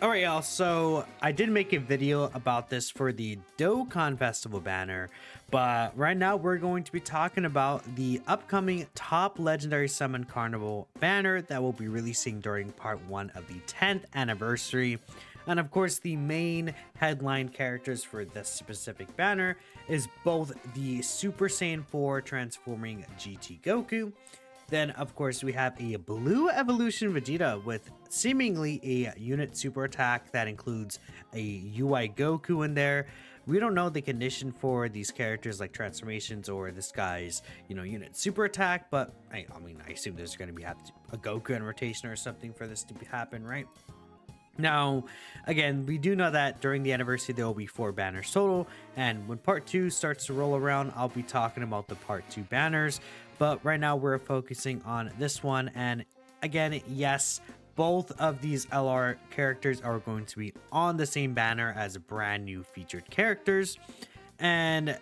Alright, y'all, so I did make a video about this for the Dokkan Festival banner, but right now we're going to be talking about the upcoming Top Legendary Summon Carnival banner that will be releasing during part 1 of the 10th anniversary. And of course, the main headline characters for this specific banner is both the Super Saiyan 4 transforming GT Goku. Then, of course, we have a Blue Evolution Vegeta with seemingly a unit super attack that includes a UI Goku in there. We don't know the condition for these characters like transformations or this guy's, unit super attack, but I assume there's going to be a Goku in rotation or something for this to happen, right? Now, again, we do know that during the anniversary there will be 4 banners total, and when part 2 starts to roll around, I'll be talking about the part 2 banners, but right now we're focusing on this one. And again, yes, both of these LR characters are going to be on the same banner as brand new featured characters. And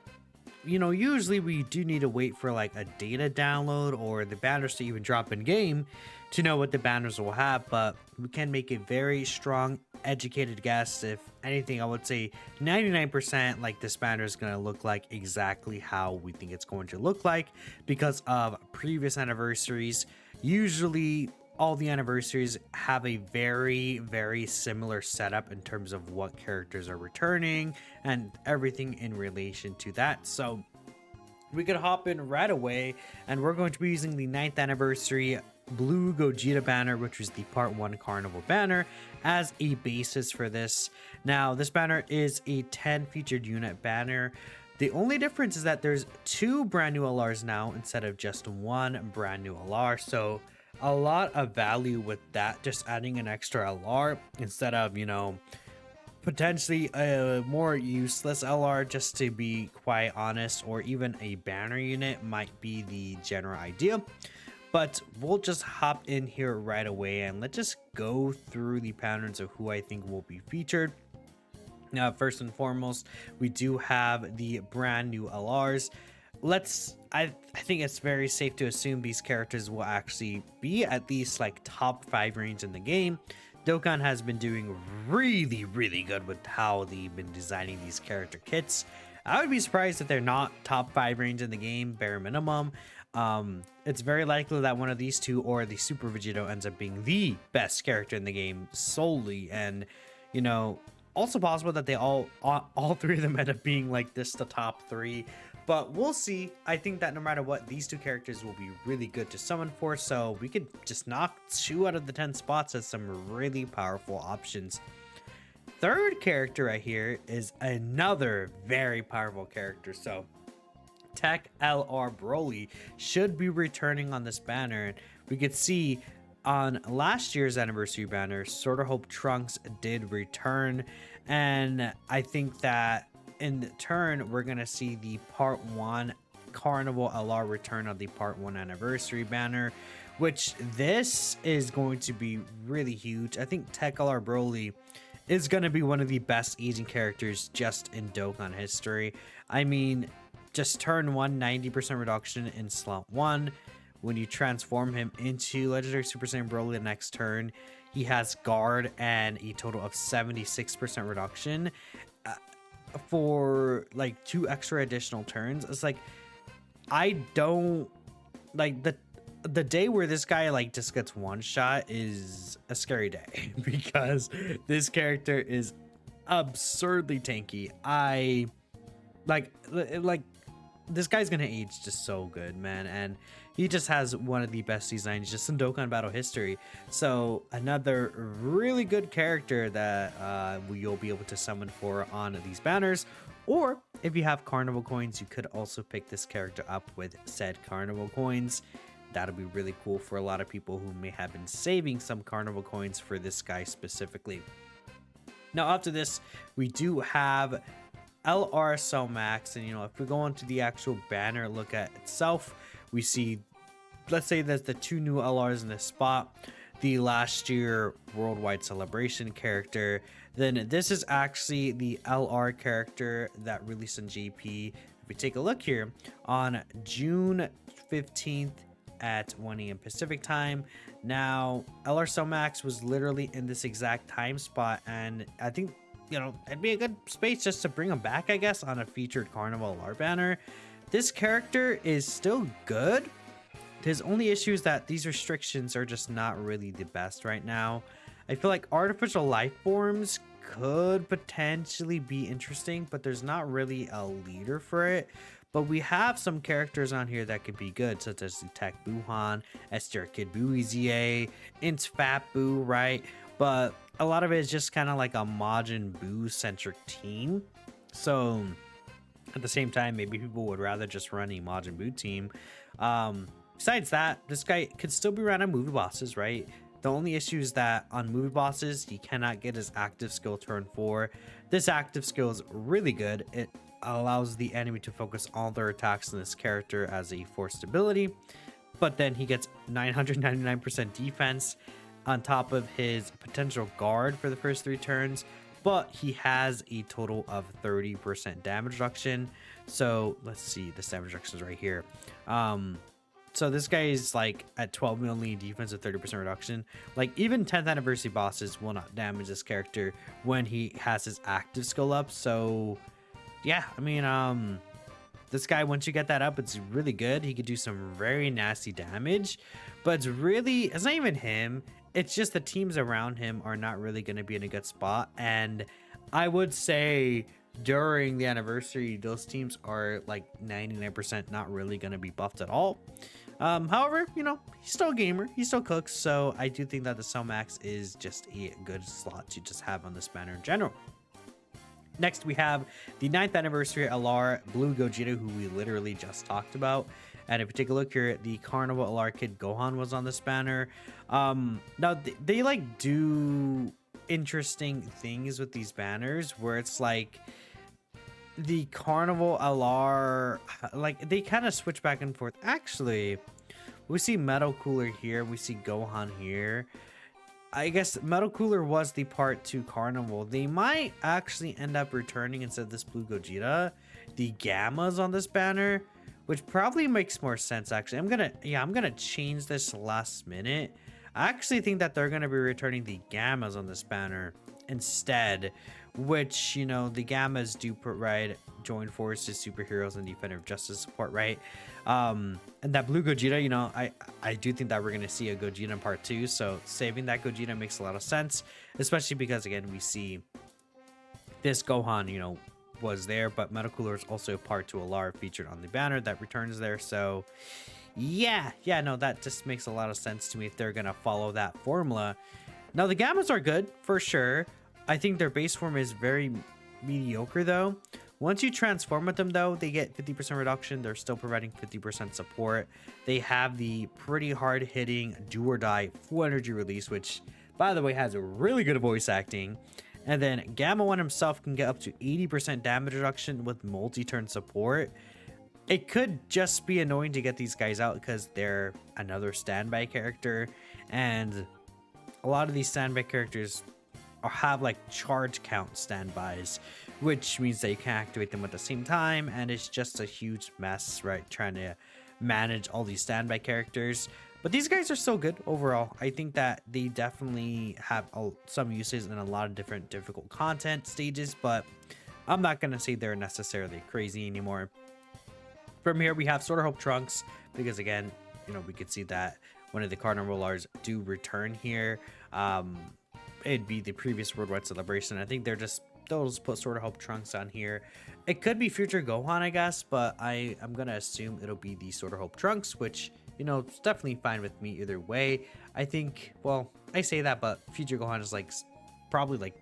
usually we do need to wait for like a data download or the banners to even drop in game to know what the banners will have, but we can make a very strong educated guess. If anything, I would say 99% like this banner is going to look like exactly how we think it's going to look like because of previous anniversaries. Usually all the anniversaries have a very similar setup in terms of what characters are returning and everything in relation to that. So we could hop in right away, and we're going to be using the 9th anniversary Blue Gogeta banner, which was the part 1 Carnival banner, as a basis for this. Now, this banner is a 10 featured unit banner. The only difference is that there's 2 brand new LRs now instead of just 1 brand new LR. So a lot of value with that, just adding an extra LR instead of, potentially a more useless LR, just to be quite honest, or even a banner unit might be the general idea. But we'll just hop in here right away and let's just go through the patterns of who I think will be featured. Now, first and foremost, we do have the brand new LRs. I think it's very safe to assume these characters will actually be at least like top 5 range in the game. Dokkan has been doing really good with how they've been designing these character kits. I would be surprised if they're not top 5 range in the game, bare minimum. It's very likely that one of these two or the Super Vegeta ends up being the best character in the game solely, and also possible that they all 3 of them end up being like this, the top 3. But we'll see. I think that no matter what, these 2 characters will be really good to summon for, so we could just knock 2 out of the 10 spots as some really powerful options. Third character right here is another very powerful character. So Tech LR Broly should be returning on this banner. We could see on last year's anniversary banner, Sword of Hope Trunks did return, and I think that in turn we're gonna see the part 1 Carnival LR return of the part 1 anniversary banner, which this is going to be really huge. I think Tech LR Broly is going to be one of the best aging characters just in Dokkan history. I mean, just turn 1, 90% reduction in slot 1. When you transform him into Legendary Super Saiyan Broly the next turn, he has guard and a total of 76% reduction for like 2 extra additional turns. It's like, I don't like the day where this guy like just gets one shot is a scary day because this character is absurdly tanky. I like this guy's gonna age just so good, man, and he just has one of the best designs just in Dokkan Battle history. So another really good character that you'll be able to summon for on these banners. Or if you have Carnival coins, you could also pick this character up with said Carnival coins. That'll be really cool for a lot of people who may have been saving some Carnival coins for this guy specifically. Now after this, we do have LR Cell Max, and if we go into the actual banner look at itself, we see, let's say there's the 2 new LRs in this spot, the last year worldwide celebration character. Then this is actually the LR character that released in JP. If we take a look here on June 15th at 1 a.m. Pacific time, Now, LR Somax was literally in this exact time spot, and I think, you know, it'd be a good space just to bring him back, I guess, on a featured Carnival LR banner. This character is still good. His only issue is that these restrictions are just not really the best right now. I feel like artificial life forms could potentially be interesting, but there's not really a leader for it. But we have some characters on here that could be good, such as Tech Buhan, Esther Kid Buu EZA, Int Fat Buu, right? But a lot of it is just kind of like a Majin Buu centric team. So at the same time, maybe people would rather just run a Majin Buu team. Besides that, this guy could still be run on movie bosses, right? The only issue is that on movie bosses, he cannot get his active skill turn 4. This active skill is really good. It allows the enemy to focus all their attacks on this character as a forced ability, but then he gets 999% defense on top of his potential guard for the first 3 turns, but he has a total of 30% damage reduction. So let's see, this damage reduction is right here. So this guy is like at 12 million defense with 30% reduction. Like even 10th anniversary bosses will not damage this character when he has his active skill up. So yeah, I mean, this guy, once you get that up, it's really good. He could do some very nasty damage, but it's not even him. It's just the teams around him are not really going to be in a good spot. And I would say during the anniversary, those teams are like 99% not really going to be buffed at all. However, you know, he's still a gamer, he still cooks, so I do think that the Somax is just a good slot to just have on this banner in general. Next, we have the 9th anniversary LR Blue Gogeta, who we literally just talked about. And if you take a look here, the Carnival LR Kid Gohan was on this banner. Now, they like do interesting things with these banners where it's like the Carnival LR, like they kind of switch back and forth. Actually, we see Metal Cooler here, we see Gohan here. I guess Metal Cooler was the part 2 Carnival. They might actually end up returning instead of this Blue Gogeta the Gammas on this banner, which probably makes more sense. Actually, I'm gonna change this last minute. I actually think that they're gonna be returning the Gammas on this banner instead, which, you know, the Gammas do provide join forces, superheroes, and defender of justice support, right? And that Blue Gogeta, you know, I do think that we're gonna see a Gogeta in part 2, so saving that Gogeta makes a lot of sense, especially because again we see this Gohan, you know, was there, but Metal Cooler is also part 2 LR featured on the banner that returns there. So yeah, no, that just makes a lot of sense to me if they're gonna follow that formula. Now the Gammas are good for sure. I think their base form is very mediocre though. Once you transform with them though, they get 50% reduction. They're still providing 50% support. They have the pretty hard hitting do or die full energy release, which by the way has a really good voice acting. And then Gamma 1 himself can get up to 80% damage reduction with multi-turn support. It could just be annoying to get these guys out because they're another standby character, and a lot of these standby characters have like charge count standbys, which means that you can activate them at the same time, and it's just a huge mess, right, trying to manage all these standby characters. But these guys are so good overall. I think that they definitely have some uses in a lot of different difficult content stages, but I'm not gonna say they're necessarily crazy anymore. From here we have Sword of Hope Trunks, because again, you know, we could see that one of the Carnival LRs do return here. It'd be the previous Worldwide Celebration. I think they'll just put Sword of Hope Trunks on here. It could be future Gohan, I guess, but I'm gonna assume it'll be the Sword of Hope Trunks, which, you know, it's definitely fine with me either way. I think, well, I say that, but future Gohan is like probably like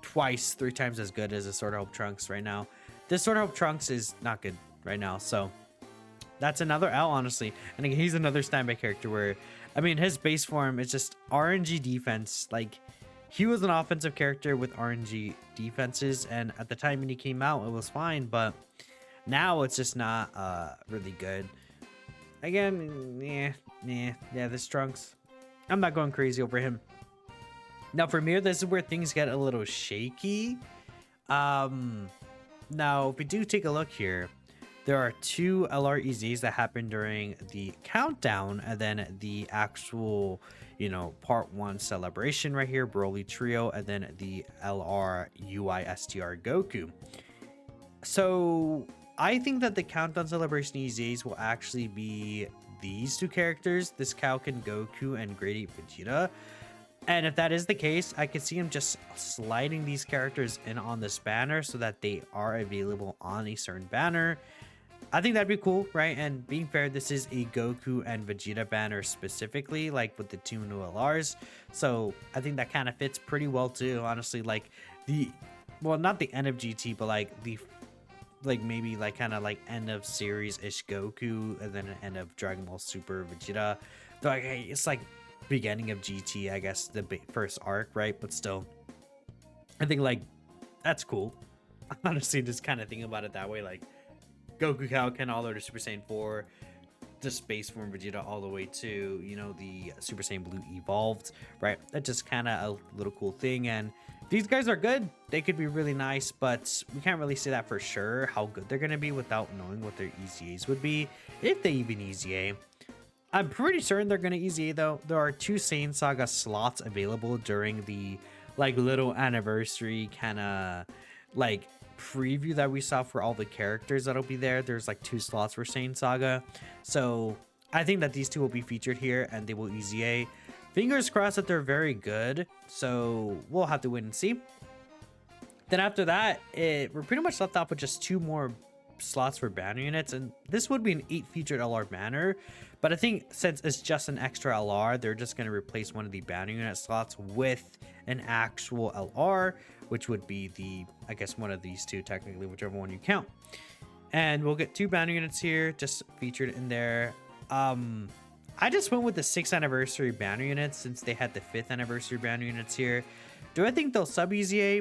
twice, 3 times as good as the Sword of Hope Trunks right now. This Sword of Hope Trunks is not good right now, so that's another L, honestly. And again, he's another standby character where, I mean, his base form is just RNG defense. Like, he was an offensive character with RNG defenses, and at the time when he came out, it was fine, but now it's just not really good. Again, yeah, this Trunks, I'm not going crazy over him. Now, for me, this is where things get a little shaky. Now, if we do take a look here, there are two LREZs that happen during the countdown, and then the actual, part one celebration right here, Broly Trio, and then the LR UI Goku. So I think that the countdown celebration EZAs will actually be these two characters, this Kaioken Goku and Great Ape Vegeta. And if that is the case, I could see him just sliding these characters in on this banner so that they are available on a certain banner. I think that'd be cool, right? And being fair, this is a Goku and Vegeta banner specifically, like with the two new LRs. So I think that kind of fits pretty well too, honestly. Like well, not the end of GT, but like maybe like kind of like end of series-ish Goku and then an end of Dragon Ball Super Vegeta. So like, hey, it's like beginning of GT, I guess, the first arc, right? But still, I think like that's cool. Honestly, just kind of think about it that way, like Goku Kaioken all the way to Super Saiyan 4, the Space Form Vegeta all the way to, the Super Saiyan Blue Evolved, right? That's just kind of a little cool thing. And these guys are good. They could be really nice, but we can't really say that for sure how good they're going to be without knowing what their EZAs would be, if they even EZA. I'm pretty certain they're going to EZA though. There are 2 Saiyan Saga slots available during the like little anniversary kind of like preview that we saw for all the characters that'll be there. There's like 2 slots for Saiyan Saga. So I think that these 2 will be featured here and they will EZA. Fingers crossed that they're very good. So we'll have to wait and see. Then after that, we're pretty much left off with just 2 more slots for banner units, and this would be an 8 featured LR banner, but I think since it's just an extra LR, they're just going to replace one of the banner unit slots with an actual LR, which would be I guess one of these 2 technically, whichever one you count. And we'll get 2 banner units here just featured in there. I just went with the 6th anniversary banner units since they had the 5th anniversary banner units here. Do I think they'll sub EZA?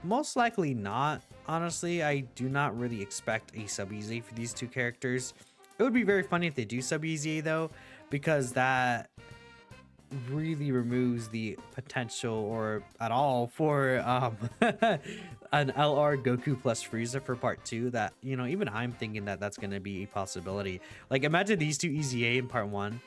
Most likely not. Honestly, I do not really expect a sub EZA for these 2 characters. It would be very funny if they do sub EZA though, because that really removes the potential or at all for an LR Goku plus Frieza for part 2 that, even I'm thinking that that's going to be a possibility. Like imagine these 2 EZA in part 1.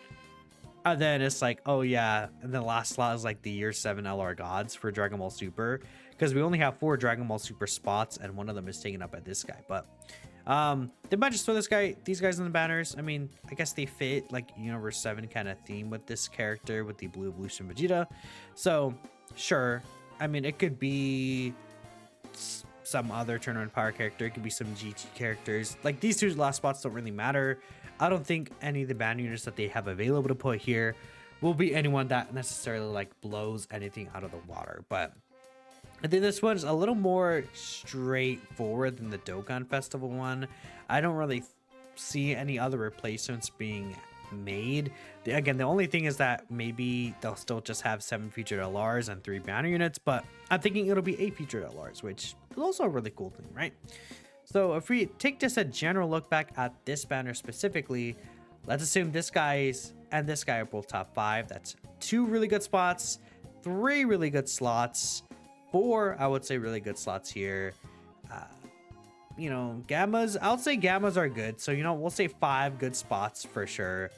And then it's like, oh yeah, and the last slot is like the year 7 LR gods for Dragon Ball Super, because we only have 4 Dragon Ball Super spots and one of them is taken up by this guy. But they might just throw these guys in the banners. I mean, I guess they fit like Universe 7 kind of theme with this character with the Blue Evolution Vegeta. So sure, I mean, it could be some other Tournament Power character, it could be some GT characters. Like these 2 last spots don't really matter. I don't think any of the banner units that they have available to put here will be anyone that necessarily like blows anything out of the water. But I think this one's a little more straightforward than the Dokkan Festival one. I don't really see any other replacements being made. Again, the only thing is that maybe they'll still just have 7 featured LRs and 3 banner units, but I'm thinking it'll be 8 featured LRs, which is also a really cool thing, right? So if we take just a general look back at this banner specifically, let's assume this guy's and this guy are both top 5. That's 2 really good spots, 3 really good slots, 4 I would say really good slots here. Gammas, I would say gammas are good, so we'll say 5 good spots for sure.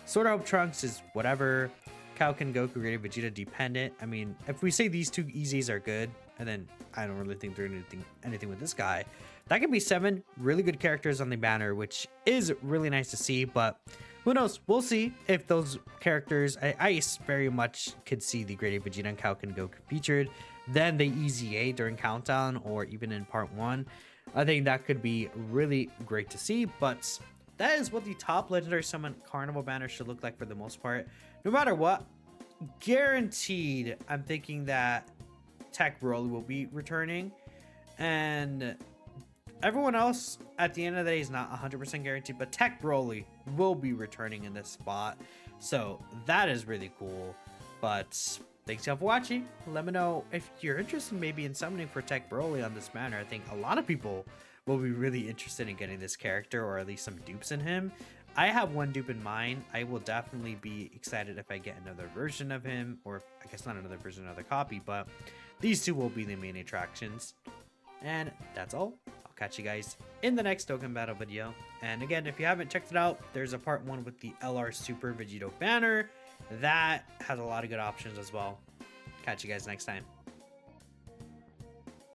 Sword Hope Trunks is whatever. Kaioken Goku Great Ape Vegeta dependent. I mean, if we say these 2 EZs are good, and then I don't really think they're gonna do anything with this guy, that could be 7 really good characters on the banner, which is really nice to see. But who knows? We'll see if those characters, I very much could see the Great Ape Vegeta and Kaioken Goku featured. Then they EZA during Countdown or even in part 1. I think that could be really great to see. But that is what the top Legendary Summon Carnival banner should look like for the most part. No matter what, guaranteed, I'm thinking that Tech Broly will be returning. And everyone else at the end of the day is not 100% guaranteed, but Tech Broly will be returning in this spot. So that is really cool. But thanks y'all for watching. Let me know if you're interested maybe in summoning for Tech Broly on this banner. I think a lot of people will be really interested in getting this character, or at least some dupes in him. I have one dupe in mind. I will definitely be excited if I get another version of him, or I guess not another version, another copy, but these 2 will be the main attractions. And that's all. I'll catch you guys in the next Dokkan battle video. And again, if you haven't checked it out, there's a part 1 with the LR Super Vegeta banner that has a lot of good options as well. Catch you guys next time.